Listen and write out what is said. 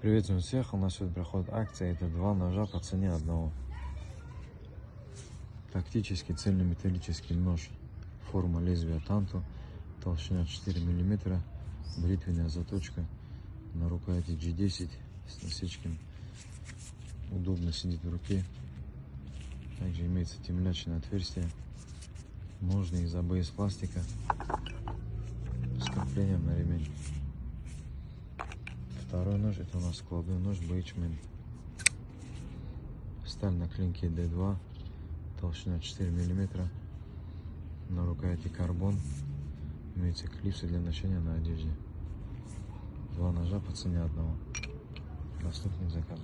Приветствую всех, у нас сегодня проходит акция, это 2 ножа по цене одного. Тактический цельнометаллический нож, форма лезвия Танто, толщина 4 мм, бритвенная заточка, на рукояти G10 с насечками, удобно сидит в руке. Также имеется темлячное отверстие, ножны из АБС пластика с креплением на ремень. Второй нож, это у нас складной нож Бейчмен. Сталь на клинке D2, толщина 4 мм, на рукояти карбон, имеются клипсы для ношения на одежде. 2 ножа по цене одного. Доступны к заказу.